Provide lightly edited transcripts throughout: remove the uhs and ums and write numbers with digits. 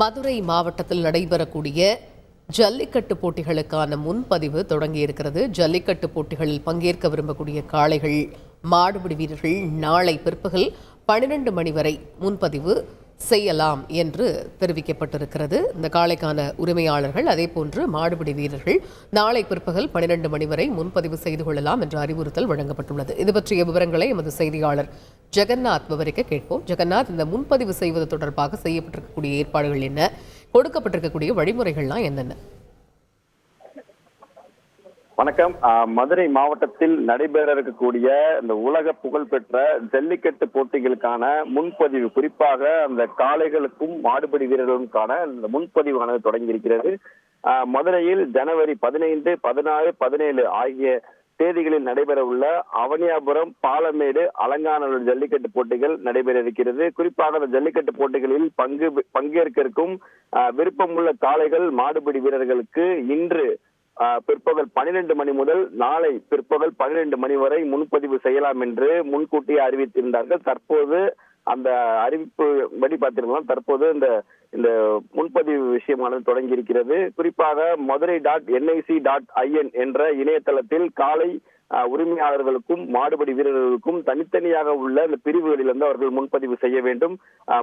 மதுரை மாவட்டத்தில் நடைபெறக்கூடிய ஜல்லிக்கட்டு போட்டிகளுக்கான முன்பதிவு தொடங்கியிருக்கிறது. ஜல்லிக்கட்டு போட்டிகளில் பங்கேற்க விரும்பக்கூடிய காளைகள், மாடுபிடி வீரர்கள் நாளை பிற்பகல் 12 மணி வரை முன்பதிவு செய்யலாம் என்று தெரிவிக்கப்பட்டிருக்கிறது. இந்த காளைக்கான உரிமையாளர்கள் அதேபோன்று மாடுபிடி வீரர்கள் நாளை பிற்பகல் 12 மணி வரை முன்பதிவு செய்து கொள்ளலாம் என்ற அறிவுறுத்தல் வழங்கப்பட்டுள்ளது. இது பற்றிய விவரங்களை எமது செய்தியாளர் ஜெகநாத் விவரிக்க கேட்போம். ஜெகநாத், இந்த முன்பதிவு செய்வது தொடர்பாக செய்யப்பட்டிருக்கக்கூடிய ஏற்பாடுகள் என்ன, கொடுக்கப்பட்டிருக்கக்கூடிய வழிமுறைகள்லாம் என்னென்ன? வணக்கம். மதுரை மாவட்டத்தில் நடைபெற இருக்கக்கூடிய இந்த உலக புகழ்பெற்ற ஜல்லிக்கட்டு போட்டிகளுக்கான முன்பதிவு, குறிப்பாக அந்த காளைகளுக்கும் மாடுபிடி வீரர்களுக்கான இந்த முன்பதிவானது தொடங்கியிருக்கிறது. மதுரையில் ஜனவரி 15, 16, 17 ஆகிய தேதிகளில் நடைபெற உள்ள அவனியாபுரம், பாலமேடு, அலங்காநல்லூர் ஜல்லிக்கட்டு போட்டிகள் நடைபெற இருக்கிறது. குறிப்பாக அந்த ஜல்லிக்கட்டு போட்டிகளில் பங்கேற்க இருக்கும் விருப்பமுள்ள காளைகள், மாடுபிடி வீரர்களுக்கு இன்று பிற்பகல் 12 மணி முதல் நாளை பிற்பகல் 12 மணி வரை முன்பதிவு செய்யலாம் என்று முன்கூட்டியே அறிவித்திருந்தார்கள். தற்போது அந்த அறிவிப்பு படி பார்த்திருக்கலாம், தற்போது இந்த முன்பதிவு விஷயமானது தொடங்கி இருக்கிறது. குறிப்பாக madurai.nic.in என்ற இணையதளத்தில் காளை உரிமையாளர்களுக்கும் மாடுபிடி வீரர்களுக்கும் தனித்தனியாக உள்ள இந்த பிரிவுகளிலிருந்து அவர்கள் முன்பதிவு செய்ய வேண்டும்.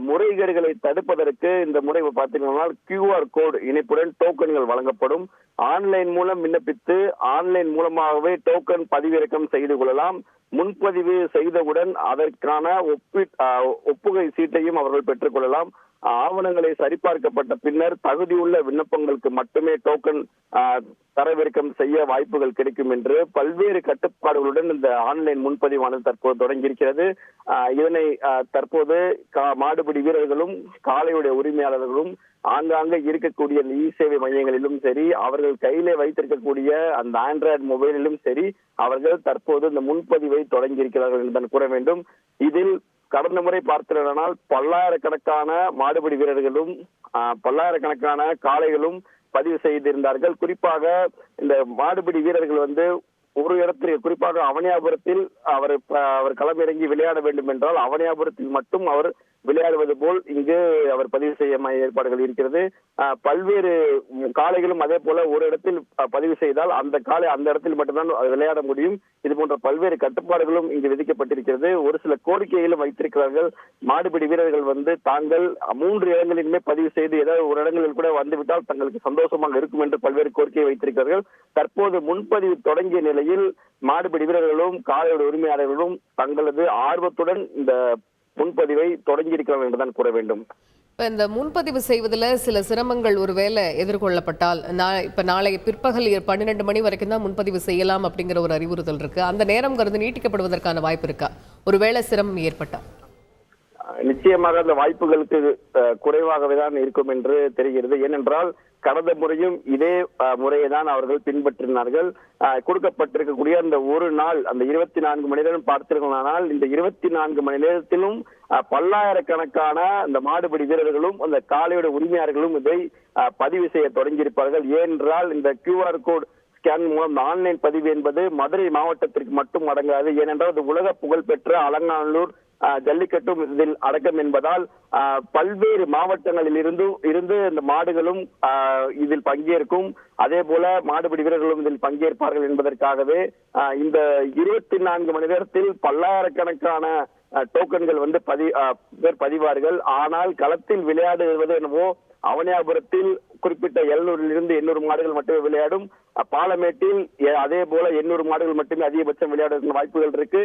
முறைகேடுகளை தடுப்பதற்கு இந்த முறை பார்த்தீங்கன்னா QR கோடு இணைப்புடன் டோக்கன்கள் வழங்கப்படும். ஆன்லைன் மூலம் விண்ணப்பித்து ஆன்லைன் மூலமாகவே டோக்கன் பதிவிறக்கம் செய்து கொள்ளலாம். முன்பதிவு செய்தவுடன் அதற்கான ஒப்புகை சீட்டையும் அவர்கள் பெற்றுக் கொள்ளலாம். ஆவணங்களை சரிபார்க்கப்பட்ட பின்னர் தகுதியுள்ள விண்ணப்பங்களுக்கு மட்டுமே டோக்கன் தரவிறக்கம் செய்ய வாய்ப்புகள் கிடைக்கும் என்று பல்வேறு கட்டுப்பாடுகளுடன் இந்த ஆன்லைன் முன்பதிவானது தற்போது தொடங்கியிருக்கிறது. இதனை தற்போது மாடுபிடி வீரர்களும் காளையுடைய உரிமையாளர்களும் ஆங்காங்கே இருக்கக்கூடிய இ சேவை மையங்களிலும் சரி, அவர்கள் கையிலே வைத்திருக்கக்கூடிய அந்த ஆண்ட்ராய்டு மொபைலிலும் சரி, அவர்கள் தற்போது இந்த முன்பதிவை தொடங்கி இருக்கிறார்கள் என்று கூற வேண்டும். இதில் கடந்த முறை பார்த்தனால் பல்லாயிரக்கணக்கான மாடுபிடி வீரர்களும் பல்லாயிரக்கணக்கான காளைகளும் பதிவு செய்திருந்தார்கள். குறிப்பாக இந்த மாடுபிடி வீரர்கள் ஒரு இடத்தில், குறிப்பாக அவனியாபுரத்தில் அவர் களமிறங்கி விளையாட வேண்டும் என்றால் அவனியாபுரத்தில் மட்டும் அவர் விளையாடுவது போல் இங்கு அவர் பதிவு செய்ய ஏற்பாடுகள் இருக்கிறது. பல்வேறு காளைகளும் அதே போல ஒரு இடத்தில் பதிவு செய்தால் அந்த காளை அந்த இடத்தில் மட்டும்தான் விளையாட முடியும். இது போன்ற பல்வேறு கட்டுப்பாடுகளும் இங்கு விதிக்கப்பட்டிருக்கிறது. ஒரு சில கோரிக்கைகளும் வைத்திருக்கிறார்கள். மாடுபிடி வீரர்கள் தாங்கள் 3 இடங்களிலுமே பதிவு செய்து ஏதாவது ஒரு இடங்களில் கூட வந்துவிட்டால் தங்களுக்கு சந்தோஷமாக இருக்கும் என்று பல்வேறு கோரிக்கையை வைத்திருக்கிறார்கள். தற்போது முன்பதிவு தொடங்கிய நிலையில் மாடுபிடி வீரர்களும் காளையோட உரிமையாளர்களும் தங்களது ஆர்வத்துடன் இந்த முன்பதிவை தொடங்கி இருக்கிறார்கள் என்றுதான் கூற வேண்டும். இந்த முன்பதிவு செய்வதில் சில சிரமங்கள் ஒருவேளை எதிர்கொள்ளப்பட்டால், இப்ப நாளை பிற்பகல் 12 மணி வரைக்கும் தான் முன்பதிவு செய்யலாம் அப்படிங்கிற ஒரு அறிவுறுத்தல் இருக்கு. அந்த நேரம் நீட்டிக்கப்படுவதற்கான வாய்ப்பு இருக்கா ஒருவேளை சிரமம் ஏற்பட்டா? நிச்சயமாக அந்த வாய்ப்புகளுக்கு குறைவாகவே தான் இருக்கும் என்று தெரிகிறது. ஏனென்றால் கடந்த முறையும் இதே முறையை தான் அவர்கள் பின்பற்றினார்கள். கொடுக்கப்பட்டிருக்கக்கூடிய அந்த ஒரு நாள், அந்த 24 மணி நேரம் பார்த்தீர்களானால் இந்த 24 மணி நேரத்திலும் பல்லாயிரக்கணக்கான அந்த மாடுபிடி வீரர்களும் அந்த காளையோட உரிமையாளர்களும் இதை பதிவு செய்ய தொடங்கியிருப்பார்கள். ஏனென்றால் இந்த QR கோட் ஸ்கேன் மூலம் ஆன்லைன் பதிவு என்பது மதுரை மாவட்டத்திற்கு மட்டும் அடங்காது. ஏனென்றால் அது உலக புகழ்பெற்ற அலங்காநல்லூர் ஜல்லிக்கட்டும் இதில் அடக்கம் என்பதால் பல்வேறு மாவட்டங்களில் இருந்து இந்த மாடுகளும் இதில் பங்கேற்கும். அதே போல மாடுபிடி வீரர்களும் இதில் பங்கேற்பார்கள் என்பதற்காகவே இந்த 24 மணி நேரத்தில் பல்லாயிரக்கணக்கான டோக்கன்கள் பதிவார்கள். ஆனால் களத்தில் விளையாடுவது என்னவோ அவனியாபுரத்தில் குறிப்பிட்ட 700 800 மாடுகள் மட்டுமே விளையாடும். பாலமேட்டில் அதே போல 800 மாடுகள் மட்டுமே அதிகபட்சம் விளையாடுவதற்கு வாய்ப்புகள் இருக்கு.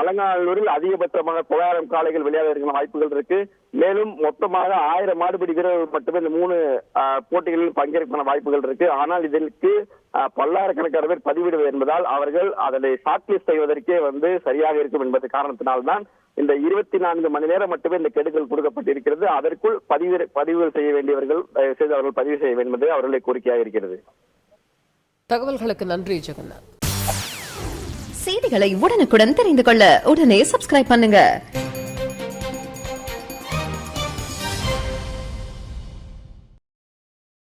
அலங்காநல்லூரில் அதிகபட்சமாக 900 காளைகள் விளையாடுவதற்கான வாய்ப்புகள் இருக்கு. மேலும் மொத்தமாக 1000 மாடுபிடி வீரர்கள் மட்டுமே இந்த 3 போட்டிகளில் பங்கேற்கான வாய்ப்புகள் இருக்கு. ஆனால் இதற்கு பல்லாயிரக்கணக்கான பேர் பதிவிடுவது என்பதால் அவர்கள் அதனை ஷார்ட்லிஸ்ட் செய்வதற்கே சரியாக இருக்கும் என்பது காரணத்தினால்தான் இந்த 24 மணி நேரம் மட்டுமே இந்த கெடுதல் கொடுக்கப்பட்டிருக்கிறது. அதற்குள் பதிவுகள் செய்ய வேண்டியவர்கள் செய்து அவர்கள் பதிவு செய்ய வேண்டும் என்பது அவர்களுடைய கோரிக்கையாக இருக்கிறது. தகவல்களுக்கு நன்றி ஜெகநாத். செய்திகளை உடனுக்குடன் தெரிந்து கொள்ள உடனே சப்ஸ்கிரைப் பண்ணுங்க.